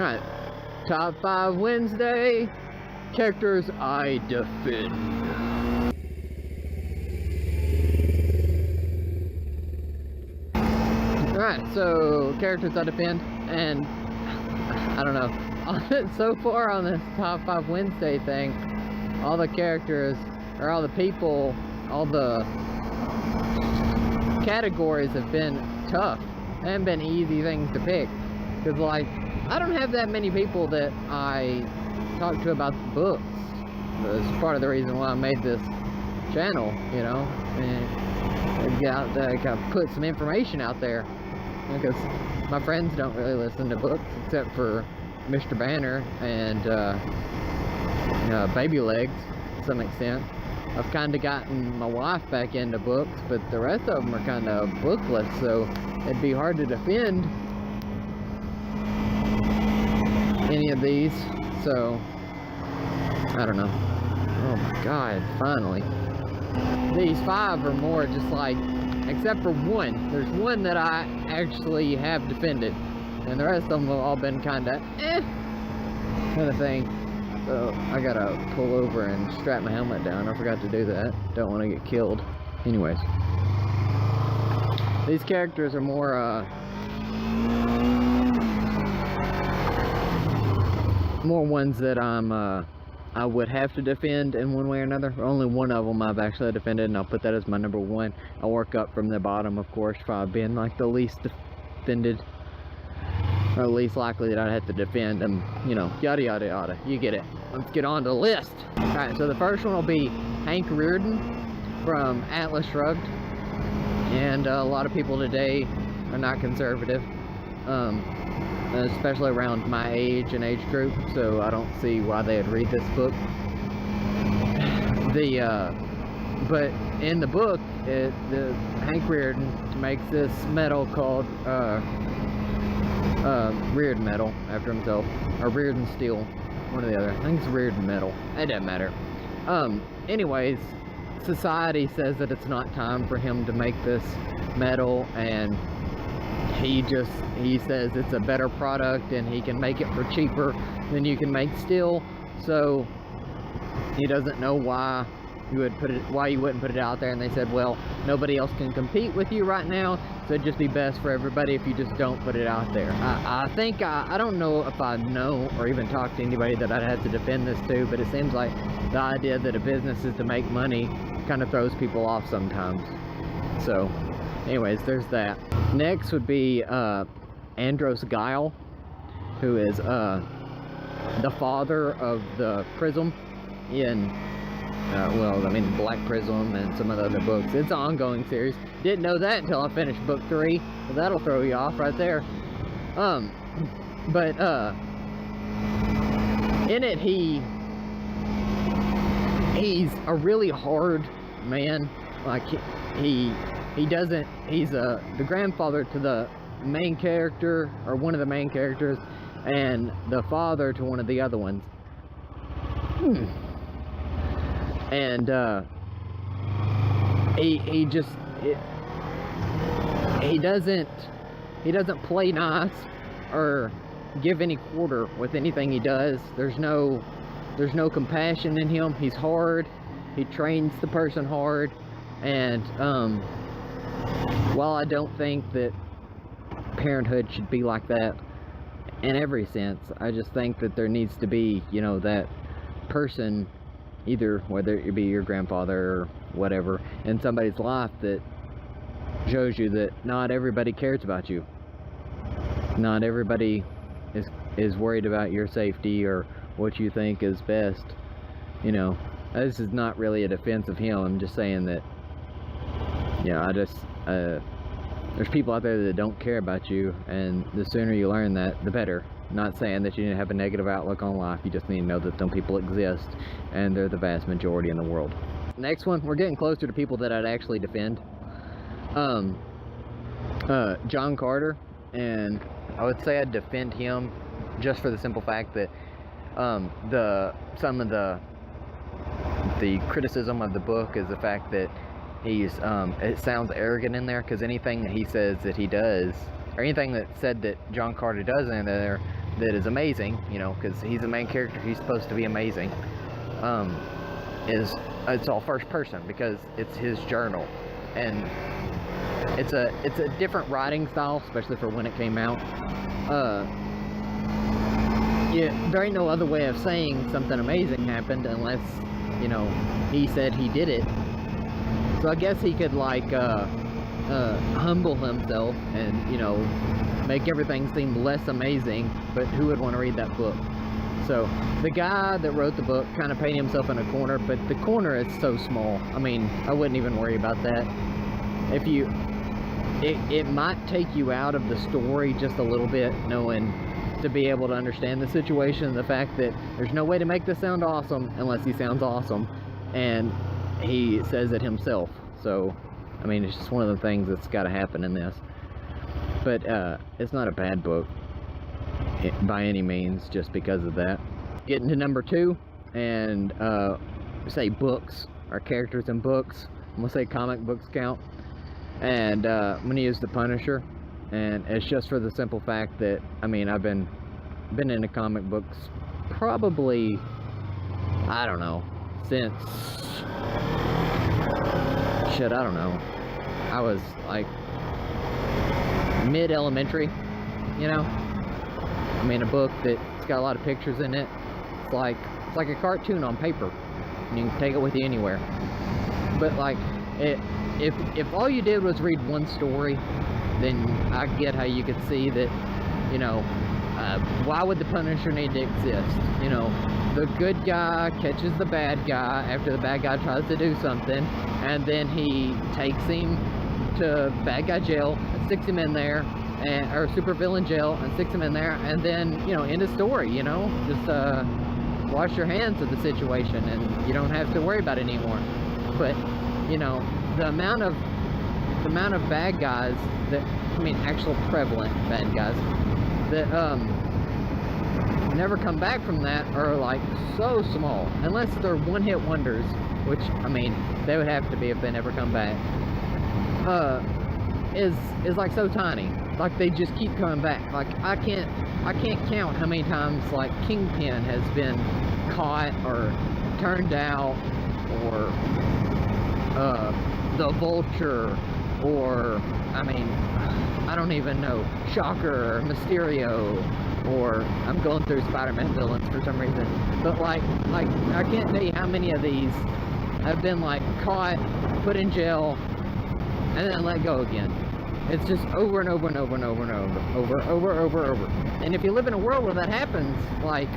Alright, Top 5 Wednesday, characters I defend. Alright, so characters I defend, and I don't know, so far on this Top 5 Wednesday thing, all the characters, or all the people, all the categories have been tough. They haven't been easy things to pick. Because, like, I don't have that many people that I talk to about the books. That's part of the reason why I made this channel, you know, and got put some information out there. Because my friends don't really listen to books except for Mr. Banner and Baby Legs to some extent. I've kind of gotten my wife back into books, but the rest of them are kind of bookless, so it'd be hard to defend any of these. So I don't know. Oh my god, finally. These 5 are more just like, except for one. There's one that I actually have defended, and the rest of them have all been kind of kind of thing. So I gotta pull over and strap my helmet down. I forgot to do that. Don't want to get killed. Anyways, these characters are more ones that I would have to defend in one way or another. Only one of them I've actually defended, and I'll put that as my number 1. I'll work up from the bottom, of course, 5 being like the least defended, or least likely that I'd have to defend, and you know, yada yada yada. You get it. Let's get on to the list. Alright, so the first one will be Hank Rearden from Atlas Shrugged. And a lot of people today are not conservative, especially around my age and age group, so I don't see why they'd read this book. But in the book, Hank Rearden makes this metal called Rearden metal after himself, or Rearden steel, one or the other. I think it's Rearden metal. It doesn't matter. Anyways, society says that it's not time for him to make this metal, and he says it's a better product and he can make it for cheaper than you can make steel. So he doesn't know why you wouldn't put it out there, and they said, well, nobody else can compete with you right now, so it'd just be best for everybody if you just don't put it out there. I think I don't know if I know or even talk to anybody that I'd have to defend this to, but it seems like the idea that a business is to make money kind of throws people off sometimes. So anyways, there's that. Next would be Andros Guile, who is the father of the Prism in well, I mean, Black Prism and some of the other books. It's an ongoing series. Didn't know that until I finished book 3. So that'll throw you off right there. But in it, he's a really hard man. Like he's the grandfather to the main character, or one of the main characters, and the father to one of the other ones. And he doesn't play nice or give any quarter with anything he does. There's no compassion in him. He's hard. He trains the person hard. And while I don't think that parenthood should be like that in every sense, I just think that there needs to be, you know, that person, either whether it be your grandfather or whatever, in somebody's life that shows you that not everybody cares about you. Not everybody is worried about your safety or what you think is best. You know, this is not really a defense of him. I'm just saying that, you know, there's people out there that don't care about you, and the sooner you learn that, the better. Not saying that you need to have a negative outlook on life. You just need to know that some people exist, and they're the vast majority in the world. Next one, we're getting closer to people that I'd actually defend. John Carter, and I would say I'd defend him just for the simple fact that some of the criticism of the book is the fact that it sounds arrogant in there, because anything that he says that he does, or anything that said that John Carter does in there, that is amazing, you know, because he's the main character, he's supposed to be amazing, is it's all first person because it's his journal, and it's a different writing style, especially for when it came out. Yeah, there ain't no other way of saying something amazing happened unless, you know, he said he did it. So I guess he could like humble himself and, you know, make everything seem less amazing, but who would want to read that book? So the guy that wrote the book kind of painted himself in a corner, but the corner is so small. I mean, I wouldn't even worry about that. If you, it might take you out of the story just a little bit, knowing to be able to understand the situation, the fact that there's no way to make this sound awesome unless he sounds awesome, and he says it himself. So I mean, it's just one of the things that's got to happen in this. But it's not a bad book by any means, just because of that. Getting to number 2, and say books, or characters in books. I'm gonna say comic books count, and I'm gonna use The Punisher. And it's just for the simple fact that, I mean, I've been into comic books probably, I don't know, since, shit, I don't know, I was like mid-elementary, you know. I mean, a book that's got a lot of pictures in it. It's like a cartoon on paper, and you can take it with you anywhere. But like, if all you did was read one story, then I get how you could see that, you know, why would the Punisher need to exist? You know, the good guy catches the bad guy after the bad guy tries to do something, and then he takes him to bad guy jail and sticks him in there, or super villain jail and sticks him in there, and then, you know, end of story, you know, just wash your hands of the situation and you don't have to worry about it anymore. But, you know, the amount of bad guys that, I mean, actual prevalent bad guys that never come back from that are like so small, unless they're one-hit wonders, which, I mean, they would have to be if they never come back. Is like so tiny, like they just keep coming back. Like I can't count how many times like Kingpin has been caught or turned out, or the Vulture, or, I mean, I don't even know, Shocker, or Mysterio, or I'm going through Spider-Man villains for some reason, but like I can't tell you how many of these have been like caught, put in jail, and then let go again. It's just over and over and over and over and over. And if you live in a world where that happens, like,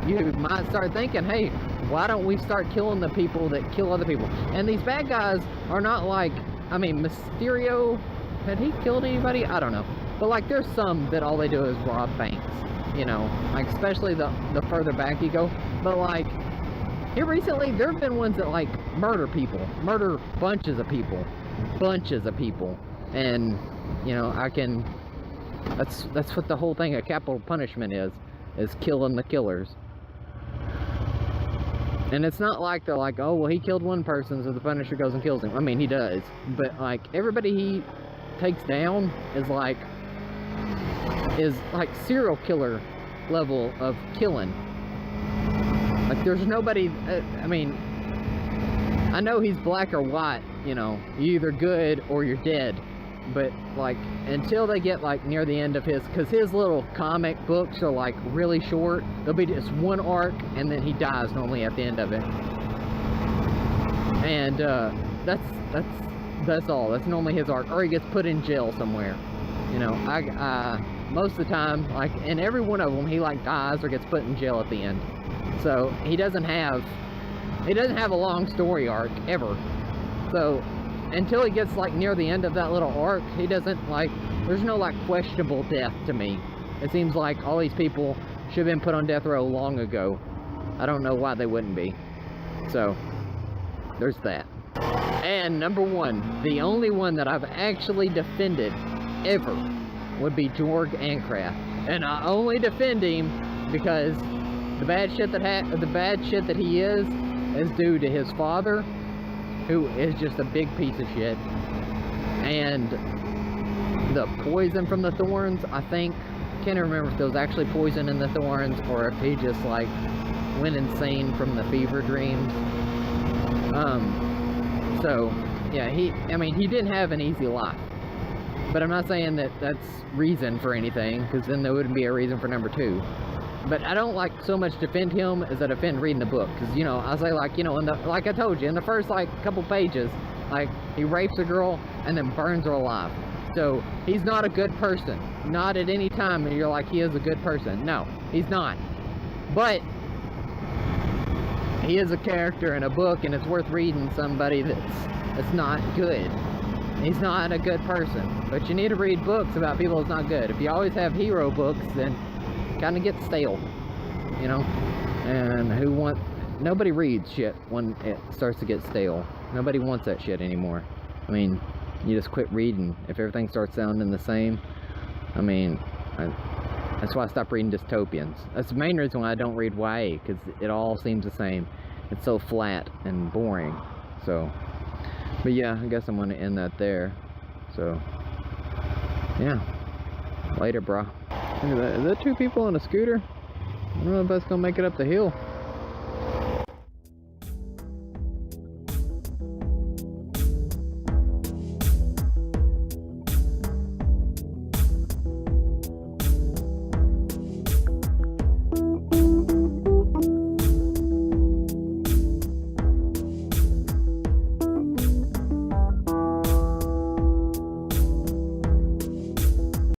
you might start thinking, hey, why don't we start killing the people that kill other people? And these bad guys are not like, I mean, Mysterio, had he killed anybody? I don't know. But like, there's some that all they do is rob banks, you know, like, especially the further back you go. But like, here recently, there have been ones that like murder people, murder bunches of people. And, you know, that's what the whole thing of capital punishment is killing the killers. And it's not like they're like, oh, well, he killed one person, so the Punisher goes and kills him. I mean, he does, but like, everybody he takes down is like serial killer level of killing. Like, there's nobody, I mean, I know he's black or white, you know, you're either good or you're dead. But like, until they get like near the end of his, because his little comic books are like really short, there'll be just one arc and then he dies normally at the end of it. And that's all. That's normally his arc, or he gets put in jail somewhere. You know, I most of the time, like, in every one of them, he like dies or gets put in jail at the end. So he doesn't have a long story arc ever. So until he gets like near the end of that little arc, he doesn't, like, there's no like questionable death to me. It seems like all these people should have been put on death row long ago. I don't know why they wouldn't be. So there's that. And number 1, the only one that I've actually defended ever would be Jorg Ancraft. And I only defend him because the bad shit that he is due to his father, who is just a big piece of shit, and the poison from the thorns, I think, can't remember if there was actually poison in the thorns or if he just like went insane from the fever dreams. So yeah, I mean, he didn't have an easy life. But I'm not saying that that's reason for anything, because then there wouldn't be a reason for number 2. But I don't like so much defend him as I defend reading the book, because, you know, I say, like, you know, like I told you, in the first, like, couple pages, like, he rapes a girl and then burns her alive. So, he's not a good person. Not at any time and you're like, he is a good person. No, he's not. But he is a character in a book, and it's worth reading somebody that's not good. He's not a good person. But you need to read books about people that's not good. If you always have hero books, then kind of gets stale, you know. And nobody reads shit when it starts to get stale. Nobody wants that shit anymore. I mean, you just quit reading if everything starts sounding the same. I mean, that's why I stopped reading dystopians. That's the main reason why I don't read YA, because it all seems the same. It's so flat and boring. So, but yeah, I guess I'm gonna end that there. So, yeah, later, brah. Look at that. Is that 2 people on a scooter? I don't know if that's gonna make it up the hill.